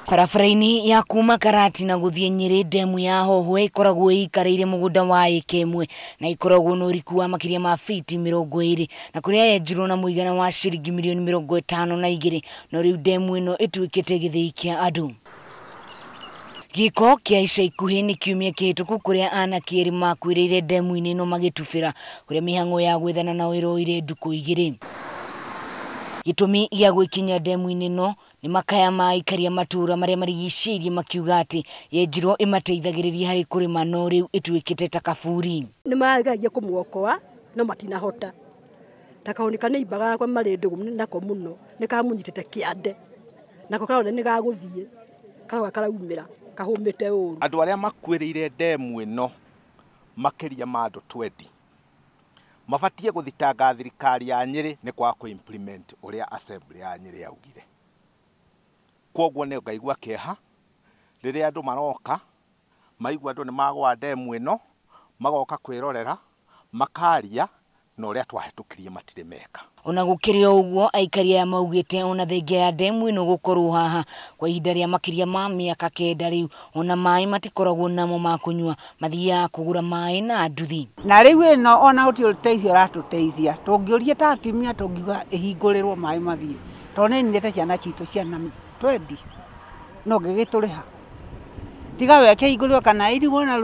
Barabara-ini ya kuma Karati na guthii Nyeri, ndemu ya Hohwe ikoragwo ikareire mugunda wa eka imwe na ikoragwo na uriku wa makiria ma fiti 20 na kuria yenjirwo na muigana wa ciringi milioni 52 no riu ndemu ino ituikite githii kia andu. Giko kia ica ikuhi ni kiumia kihituku kuria anake eri makwiriire ndemu-ini ino magitubira kuria mihango ya gwethana na iroire nduku 2. Gitumi gia gwikinya ndemu-ini ino ni makaya ma aikari matuura maria marigiciirie makiuga ati yenjirwo imateithagiriria hari kurima no riu ituikite ta kaburi. Ni magagia kumwokoa no matinahota takaonika ni ibaga kwa mari ndugu nako muno nikamunyitite kiande nako karone ni gaguthie kaga karaumira kahumite uru. Andu aria makwiriire ndemu ino makiria ma andu 20 mabatie guthitanga thirikari ya Nyeri ni kwa ku implement uria assembly ya Nyeri yaugire. Kwoguo ne ngaigua kieha riria andu maroka maigua andu ni magwa ndemu ino magoka kwirorera makaria no uria twahitukirie matire meka. Ona gukiri uguo aikari ya maugite ona thengia ya ndemu ino gukorwo haha kwa ihinda ria makiria ma miaka 9 riu ona maai matikoragwo namo ma kunywa mathia kugura maai na nduthi. Na riu ino ona uti uteithio ratuteithia tungiuria ta atimia tungiuga ihingurirwo maai mathie tone nyete ciana citu ciana 20 no ngigituriha tiga weke igulwa kana irigwo na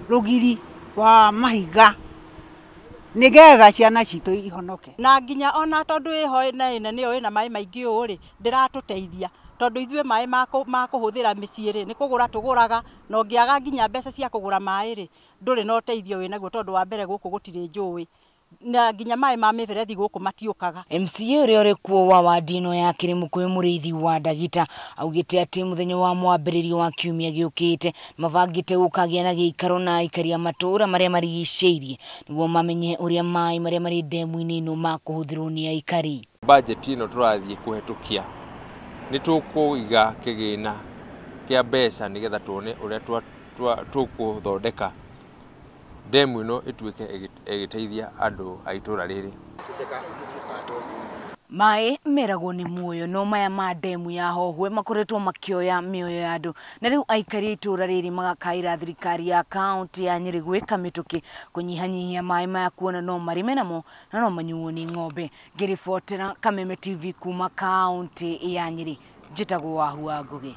rugiri wa mahiga nigetha ciana citu ihonoke na nginya ona tondu iho inene ina maai maingi uri ndiratuteithia tondu ithue maai makuhuthira miciiri ni kugura tuguraga no ngiaga nginya mbeca cia kugura maai ri nduri no teithio winaguo tondu wa mbere guku gutire njui na nginya maai ma miberethi guku matiukaga. MCA uria uri kuo wa wadino ya kirimu kwi muriithi wa ndagita augite ati muthenya wa mwambiririo wa kiumia giukite mavangite gukagia na giikaro na aikari matuura maria marigiciirie niguo mamenye uria maai maria mari ndemu-ini ino makuhuthirwo ni aikari. Budget ino turathie kuhetukia ni tukuiga kigina kia mbeca nigetha tuone uria tukuthondeka ndemu ino ituike igiteithia andu aitura riri. Maai meragwo ni muoyo no maya ma ndemu ya Hohwe makoretwo makioya mioyo ya andu na riu aikari itura riri magakaira thirikari ya kaunti ya Nyeri gwika mituki kunyihanyihia maai maya kuona no marime namo na no manyuo ni ng'ombe. Ngiribotera Kameme TV kuma kaunti ya Nyeri, njitagwo Wahu wa Ngugi.